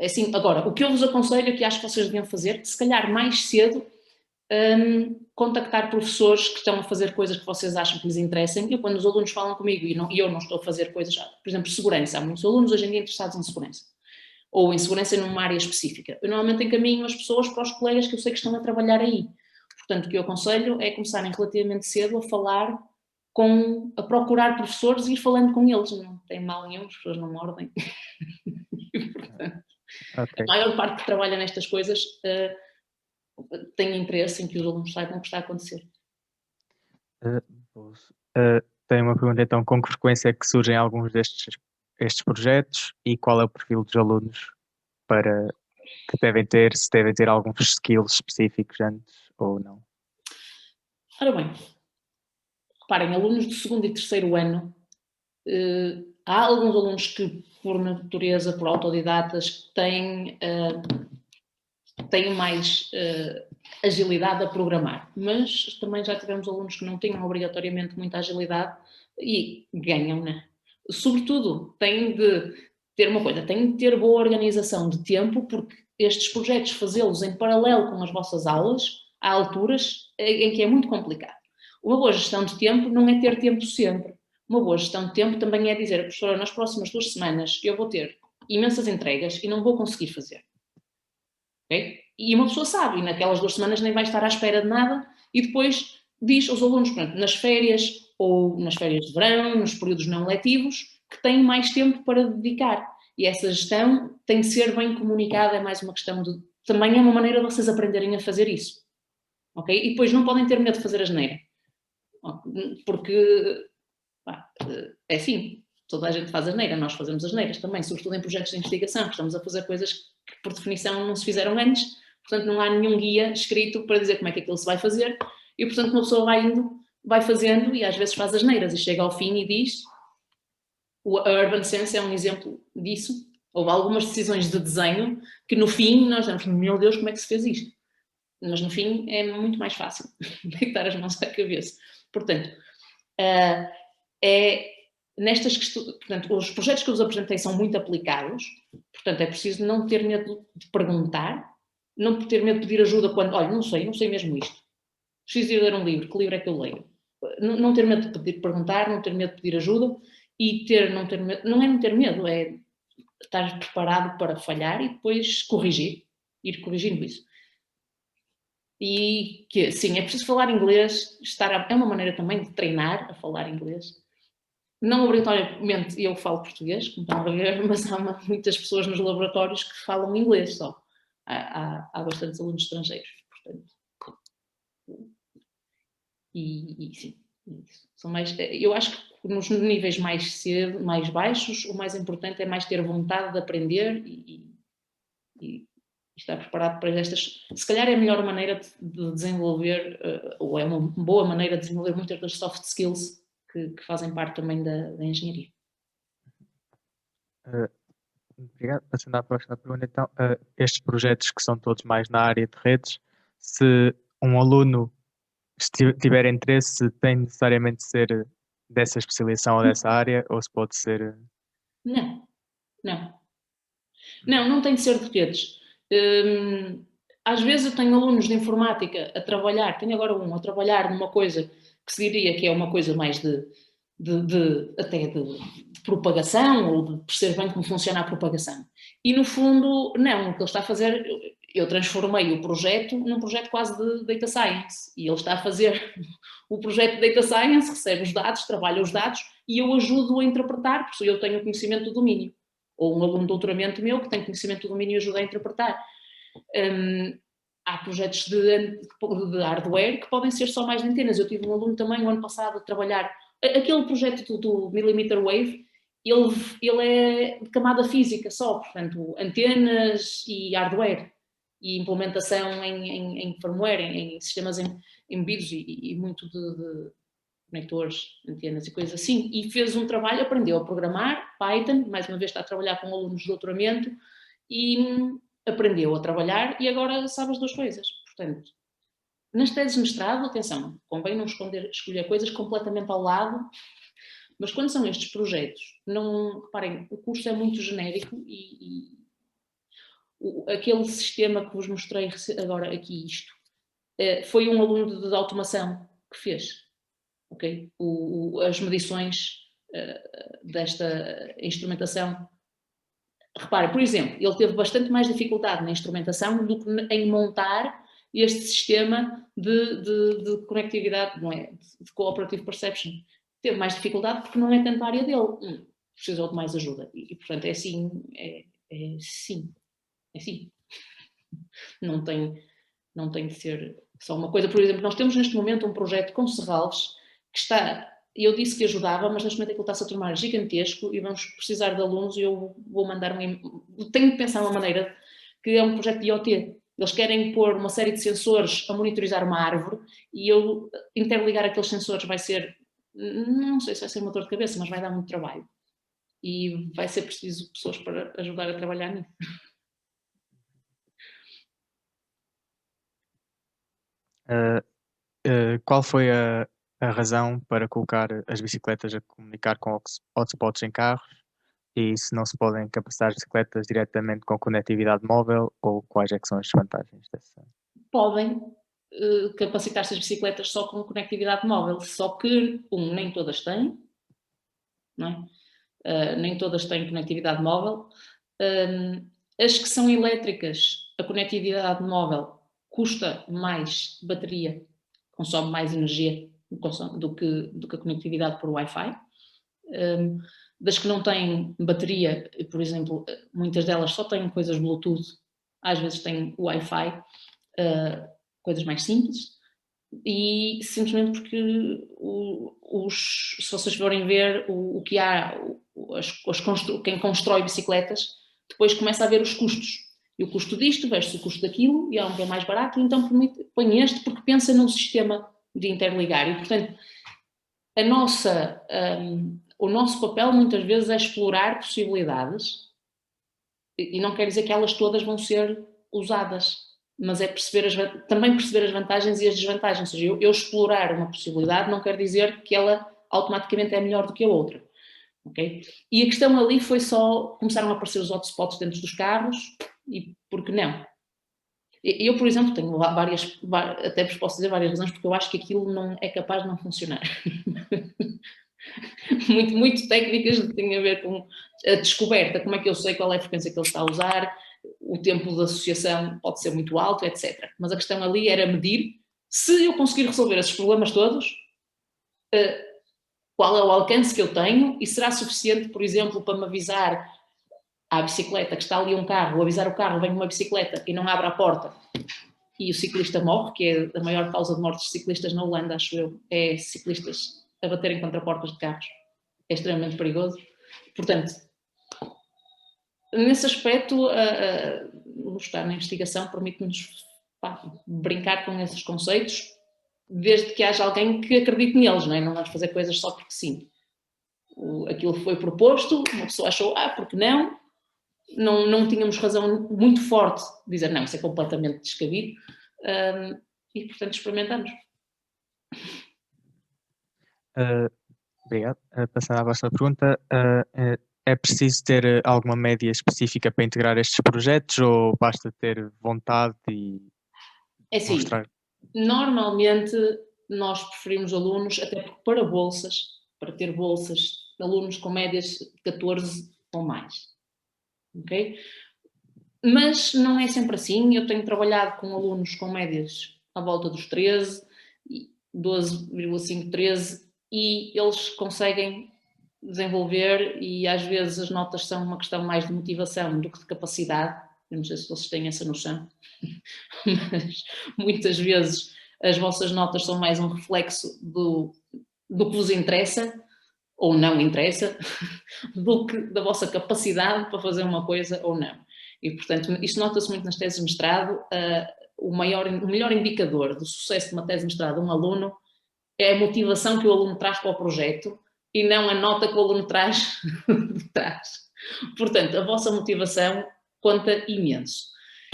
assim. Agora, o que eu vos aconselho, que acho que vocês deviam fazer, se calhar mais cedo, contactar professores que estão a fazer coisas que vocês acham que lhes interessem. Eu, quando os alunos falam comigo e eu não estou a fazer coisas, por exemplo, segurança, há muitos alunos hoje em dia interessados em segurança, ou em segurança numa área específica. Eu normalmente encaminho as pessoas para os colegas que eu sei que estão a trabalhar aí, Portanto, o que eu aconselho é começarem relativamente cedo a procurar professores e ir falando com eles. Não tem mal nenhum, as pessoas não mordem. E, portanto, Ok. a maior parte que trabalha nestas coisas tem interesse em que os alunos saibam o que está a acontecer. Tenho uma pergunta então, com que frequência é que surgem alguns estes projetos e qual é o perfil dos alunos para que devem ter, se devem ter alguns skills específicos antes ou não? Ora bem, reparem, alunos do segundo e terceiro ano, há alguns alunos que, por natureza, por autodidatas, têm mais agilidade a programar, mas também já tivemos alunos que não tinham obrigatoriamente muita agilidade e ganham, né? Sobretudo, têm de ter uma coisa, têm de ter boa organização de tempo, porque estes projetos, fazê-los em paralelo com as vossas aulas, há alturas em que é muito complicado. Uma boa gestão de tempo não é ter tempo sempre. Uma boa gestão de tempo também é dizer, professora, nas próximas 2 semanas eu vou ter imensas entregas e não vou conseguir fazer. Okay? E uma pessoa sabe, e naquelas 2 semanas nem vai estar à espera de nada, e depois diz aos alunos, pronto, nas férias ou nas férias de verão, nos períodos não letivos, que têm mais tempo para dedicar. E essa gestão tem que ser bem comunicada, é mais uma questão de... Também é uma maneira de vocês aprenderem a fazer isso. Ok? E depois não podem ter medo de fazer asneira. Porque, é assim, toda a gente faz asneira, nós fazemos asneiras também, sobretudo em projetos de investigação, que estamos a fazer coisas que por definição não se fizeram antes, portanto não há nenhum guia escrito para dizer como é que aquilo se vai fazer, e portanto uma pessoa vai indo, vai fazendo e às vezes faz asneiras e chega ao fim e diz, a Urban Sense é um exemplo disso, houve algumas decisões de desenho que no fim nós damos, meu Deus, como é que se fez isto? Mas no fim é muito mais fácil deitar as mãos à cabeça. Portanto, nestas questões, portanto, os projetos que eu vos apresentei são muito aplicados, portanto é preciso não ter medo de perguntar, não ter medo de pedir ajuda quando, olha, não sei mesmo isto, preciso ir ler um livro, que livro é que eu leio? Não ter medo de perguntar, não ter medo de pedir ajuda e não ter medo, não é não ter medo, é estar preparado para falhar e depois corrigir, ir corrigindo isso. E que, sim, é preciso falar inglês, é uma maneira também de treinar a falar inglês. Não obrigatoriamente eu falo português, como estão a ver, mas há muitas pessoas nos laboratórios que falam inglês só. Há bastantes alunos estrangeiros, portanto. E sim, são mais, eu acho que nos níveis mais baixos, o mais importante é mais ter vontade de aprender e estar preparado para estas. Se calhar é a melhor maneira de desenvolver, ou é uma boa maneira de desenvolver muitas das soft skills que fazem parte também da engenharia. Obrigado. Passando à próxima pergunta, então, estes projetos que são todos mais na área de redes, se um aluno tiver interesse, tem necessariamente de ser dessa especialização ou dessa área, ou se pode ser... Não tem de ser de redes. Às vezes eu tenho alunos de informática a trabalhar, tenho agora a trabalhar numa coisa que se diria que é uma coisa mais até de propagação, ou de perceber bem como funciona a propagação. E no fundo, não, o que ele está a fazer, eu transformei o projeto num projeto quase de Data Science, e ele está a fazer o projeto de Data Science, recebe os dados, trabalha os dados, e eu ajudo a interpretar, porque eu tenho o conhecimento do domínio. Ou um aluno de doutoramento meu que tem conhecimento do domínio e ajuda a interpretar. Há projetos de hardware que podem ser só mais de antenas. Eu tive um aluno também o ano passado a trabalhar, aquele projeto do Millimeter Wave, ele é de camada física só, portanto, antenas e hardware, e implementação em firmware, em sistemas embebidos e muito de conectores, antenas e coisas assim, e fez um trabalho, aprendeu a programar Python, mais uma vez está a trabalhar com alunos de doutoramento, e aprendeu a trabalhar e agora sabe as 2 coisas. Portanto, nas teses de mestrado, atenção, convém não escolher coisas completamente ao lado, mas quando são estes projetos, reparem, o curso é muito genérico e aquele sistema que vos mostrei agora aqui, foi um aluno de automação que fez. Okay? As medições desta instrumentação. Repare, por exemplo, ele teve bastante mais dificuldade na instrumentação do que em montar este sistema de conectividade, não é? De cooperative perception. Teve mais dificuldade porque não é tanto a área dele. Precisou de mais ajuda. E portanto, é assim. Não tem de ser só uma coisa. Por exemplo, nós temos neste momento um projeto com Serralves que está. Eu disse que ajudava, mas neste momento aquilo está-se a tornar gigantesco e vamos precisar de alunos e eu vou mandar tenho de pensar uma maneira que é um projeto de IoT. Eles querem pôr uma série de sensores a monitorizar uma árvore e eu interligar aqueles sensores vai ser, não sei se vai ser uma dor de cabeça, mas vai dar muito trabalho. E vai ser preciso pessoas para ajudar a trabalhar nisso. Qual foi a razão para colocar as bicicletas a comunicar com hotspots em carros e se não se podem capacitar as bicicletas diretamente com conectividade móvel ou quais é que são as desvantagens dessa? Podem capacitar-se as bicicletas só com conectividade móvel, só que, nem todas têm, não é? Nem todas têm conectividade móvel. As que são elétricas, a conectividade móvel custa mais bateria, consome mais energia do que a conectividade por Wi-Fi. Das que não têm bateria, por exemplo, muitas delas só têm coisas Bluetooth, às vezes têm Wi-Fi, coisas mais simples, e simplesmente porque se vocês forem ver o que há, quem constrói bicicletas, depois começa a ver os custos. E o custo disto versus o custo daquilo, e há um que é mais barato, então põe este porque pensa num sistema de interligar. E, portanto, o nosso papel muitas vezes é explorar possibilidades, e não quer dizer que elas todas vão ser usadas, mas é também perceber as vantagens e as desvantagens. Ou seja, eu explorar uma possibilidade não quer dizer que ela automaticamente é melhor do que a outra. Okay? E a questão ali foi só, começaram a aparecer os hotspots dentro dos carros, e por que não? Eu, por exemplo, tenho até vos posso dizer várias razões, porque eu acho que aquilo não é capaz de não funcionar. muito técnicas que têm a ver com a descoberta, como é que eu sei qual é a frequência que ele está a usar, o tempo de associação pode ser muito alto, etc. Mas a questão ali era medir se eu conseguir resolver esses problemas todos, qual é o alcance que eu tenho e será suficiente, por exemplo, para me avisar à bicicleta que está ali um carro, avisar o carro, vem uma bicicleta e não abre a porta e o ciclista morre, que é a maior causa de mortes de ciclistas na Holanda, acho eu, é ciclistas a baterem contra portas de carros. É extremamente perigoso. Portanto, nesse aspecto, estar na investigação permite-nos brincar com esses conceitos, desde que haja alguém que acredite neles, não é? Não vamos fazer coisas só porque sim. Aquilo foi proposto, uma pessoa achou, porque não? Não tínhamos razão muito forte de dizer, não, isso é completamente descabido, e portanto experimentamos. Obrigado. Passando à próxima pergunta, é preciso ter alguma média específica para integrar estes projetos ou basta ter vontade e mostrar? Normalmente nós preferimos alunos, até porque para ter bolsas, alunos com médias 14 ou mais. Ok? Mas não é sempre assim. Eu tenho trabalhado com alunos com médias à volta dos 13, 12,5, 13, e eles conseguem desenvolver, e às vezes as notas são uma questão mais de motivação do que de capacidade. Eu não sei se vocês têm essa noção, mas muitas vezes as vossas notas são mais um reflexo do que vos interessa ou não interessa, do que da vossa capacidade para fazer uma coisa ou não. E, portanto, isto nota-se muito nas teses de mestrado. O melhor indicador do sucesso de uma tese de mestrado de um aluno é a motivação que o aluno traz para o projeto e não a nota que o aluno traz de trás. Portanto, a vossa motivação conta imenso.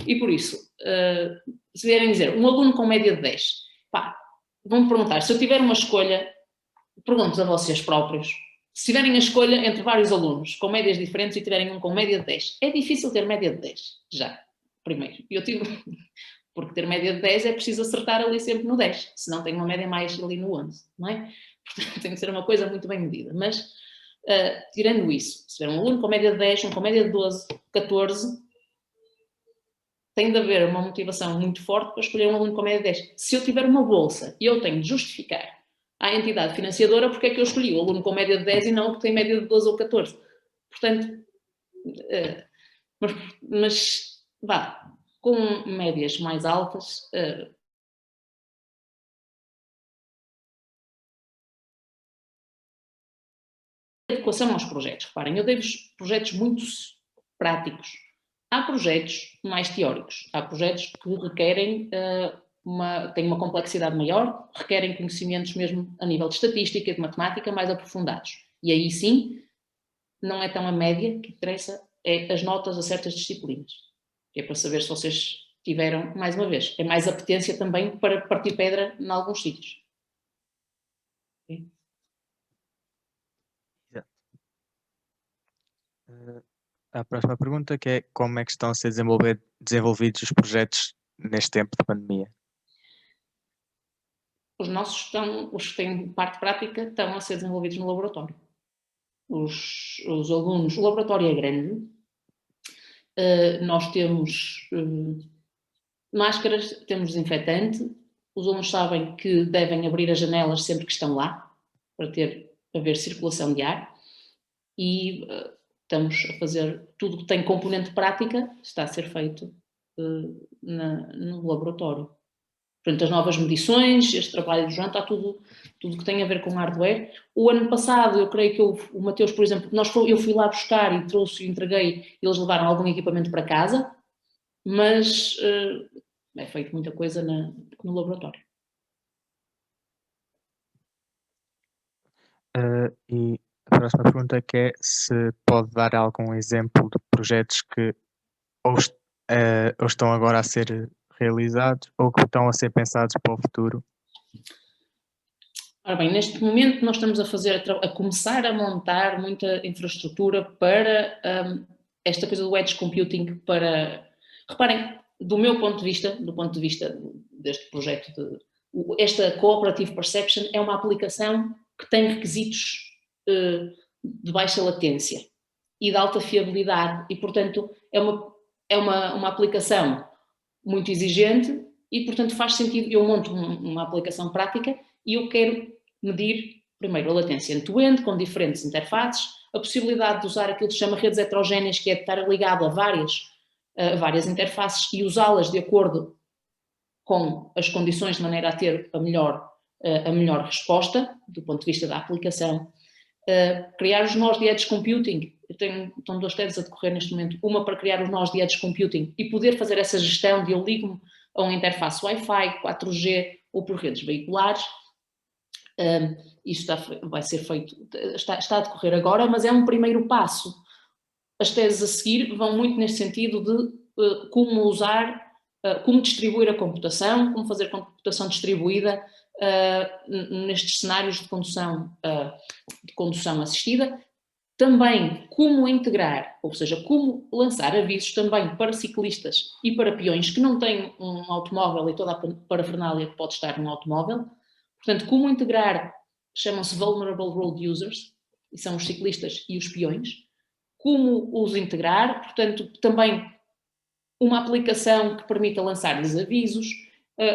E por isso, se vierem dizer, um aluno com média de 10, vão-me perguntar, se eu tiver uma escolha, pergunto a vocês próprios, se tiverem a escolha entre vários alunos com médias diferentes e tiverem um com média de 10, é difícil ter média de 10, já, primeiro. Porque ter média de 10 é preciso acertar ali sempre no 10, senão tem uma média mais ali no 11, não é? Portanto, tem que ser uma coisa muito bem medida. Mas, tirando isso, se tiver um aluno com média de 10, um com média de 12, 14, tem de haver uma motivação muito forte para escolher um aluno com média de 10. Se eu tiver uma bolsa e eu tenho de justificar à entidade financiadora porque é que eu escolhi o aluno com média de 10 e não o que tem média de 12 ou 14. Portanto, mas vá, com médias mais altas, adequação aos projetos. Reparem, eu dei-vos projetos muito práticos. Há projetos mais teóricos, há projetos que requerem têm uma complexidade maior, requerem conhecimentos mesmo a nível de estatística e de matemática mais aprofundados. E aí sim, não é tão a média que interessa, é as notas a certas disciplinas. Que é para saber se vocês tiveram, mais uma vez, é mais apetência também para partir pedra em alguns sítios. Okay? A próxima pergunta que é como é que estão a ser desenvolvidos os projetos neste tempo de pandemia? Os nossos os que têm parte prática, estão a ser desenvolvidos no laboratório. Os alunos, o laboratório é grande, nós temos máscaras, temos desinfetante, os alunos sabem que devem abrir as janelas sempre que estão lá, para haver circulação de ar, e estamos a fazer tudo que tem componente prática, está a ser feito no laboratório. Portanto, as novas medições, este trabalho do João, está tudo que tem a ver com hardware. O ano passado, eu creio que o Mateus, por exemplo, eu fui lá buscar e trouxe e entreguei, eles levaram algum equipamento para casa, mas é feito muita coisa no laboratório. E a próxima pergunta que é se pode dar algum exemplo de projetos que ou estão agora a ser realizados ou que estão a ser pensados para o futuro. Ora bem, neste momento nós estamos a começar a montar muita infraestrutura para esta coisa do edge computing para... Reparem, do meu ponto de vista, do ponto de vista deste projeto, esta Cooperative Perception é uma aplicação que tem requisitos de baixa latência e de alta fiabilidade e, portanto, é uma aplicação muito exigente e, portanto, faz sentido. Eu monto uma aplicação prática e eu quero medir, primeiro, a latência end-to-end, com diferentes interfaces, a possibilidade de usar aquilo que se chama redes heterogéneas, que é de estar ligado a várias interfaces e usá-las de acordo com as condições, de maneira a ter a melhor resposta, do ponto de vista da aplicação. Criar os nós de edge computing. Estão 2 teses a decorrer neste momento. Uma para criar os nós de edge computing e poder fazer essa gestão de eu ligo-me a uma interface Wi-Fi, 4G ou por redes veiculares. Isso vai ser feito, está a decorrer agora, mas é um primeiro passo. As teses a seguir vão muito neste sentido de como usar, como distribuir a computação, como fazer computação distribuída nestes cenários de condução assistida. Também como integrar, ou seja, como lançar avisos também para ciclistas e para peões que não têm um automóvel e toda a parafernália que pode estar num automóvel. Portanto, como integrar, chamam-se Vulnerable Road Users, e são os ciclistas e os peões. Como os integrar, portanto, também uma aplicação que permita lançar-lhes avisos,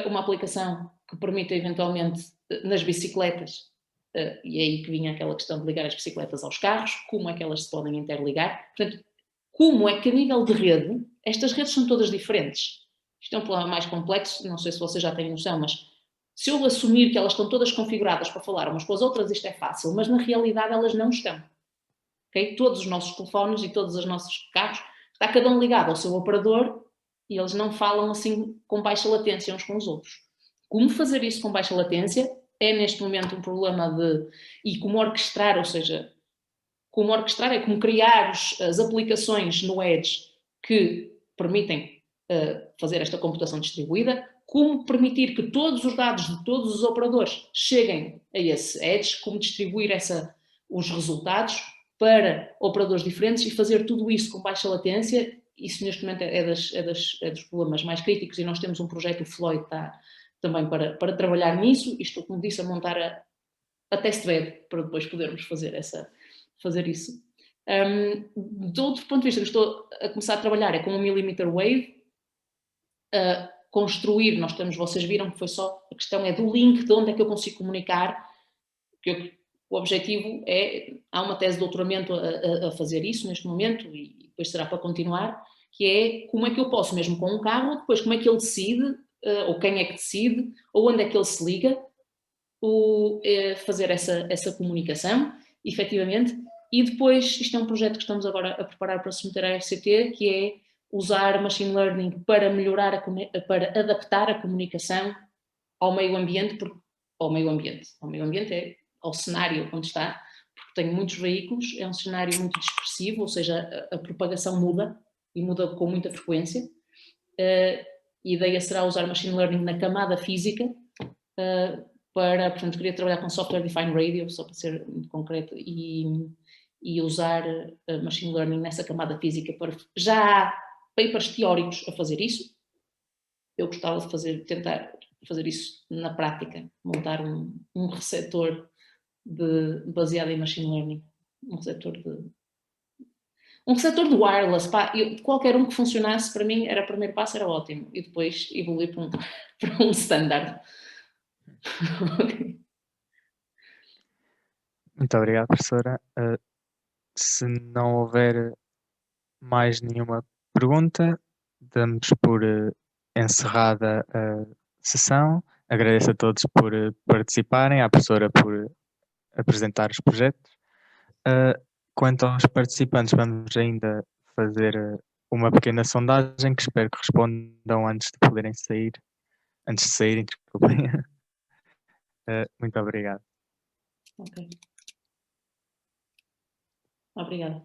uma aplicação que permita eventualmente nas bicicletas, e é aí que vinha aquela questão de ligar as bicicletas aos carros, como é que elas se podem interligar. Portanto, como é que a nível de rede, estas redes são todas diferentes. Isto é um problema mais complexo, não sei se vocês já têm noção, mas se eu assumir que elas estão todas configuradas para falar umas com as outras, isto é fácil, mas na realidade elas não estão. Okay? Todos os nossos telefones e todos os nossos carros, está cada um ligado ao seu operador e eles não falam assim com baixa latência uns com os outros. Como fazer isso com baixa latência é neste momento um problema e como orquestrar, ou seja, como orquestrar é como criar as aplicações no Edge que permitem fazer esta computação distribuída, como permitir que todos os dados de todos os operadores cheguem a esse Edge, como distribuir os resultados para operadores diferentes e fazer tudo isso com baixa latência. Isso neste momento é dos problemas mais críticos e nós temos um projeto, o Floyd está também para trabalhar nisso. Isto, como disse, a montar a testbed para depois podermos fazer isso. De outro ponto de vista, que estou a começar a trabalhar é com o millimeter wave. construir, vocês viram que foi só, a questão é do link, de onde é que eu consigo comunicar, o objetivo há uma tese de doutoramento a fazer isso neste momento, e depois será para continuar, que é como é que eu posso, mesmo com um carro, depois como é que ele decide, ou quem é que decide, ou onde é que ele se liga, fazer essa comunicação, efetivamente, e depois, isto é um projeto que estamos agora a preparar para submeter à FCT, que é usar machine learning para melhorar, para adaptar a comunicação ao meio ambiente, ao meio ambiente é ao cenário onde está, porque tem muitos veículos, é um cenário muito dispersivo, ou seja, a propagação muda, e muda com muita frequência. A ideia será usar machine learning na camada física, portanto, queria trabalhar com software defined radio, só para ser muito concreto, e usar machine learning nessa camada física. Já há papers teóricos a fazer isso. Eu gostava de tentar fazer isso na prática, montar um receptor baseado em machine learning, um receptor de wireless, qualquer um que funcionasse, para mim, o primeiro passo era ótimo, e depois evoluir para um standard. Muito obrigado, professora. Se não houver mais nenhuma pergunta, damos por encerrada a sessão. Agradeço a todos por participarem, à professora por apresentar os projetos. Quanto aos participantes, vamos ainda fazer uma pequena sondagem que espero que respondam antes de poderem sair. Antes de saírem, desculpem. Muito obrigado. Ok. Obrigada.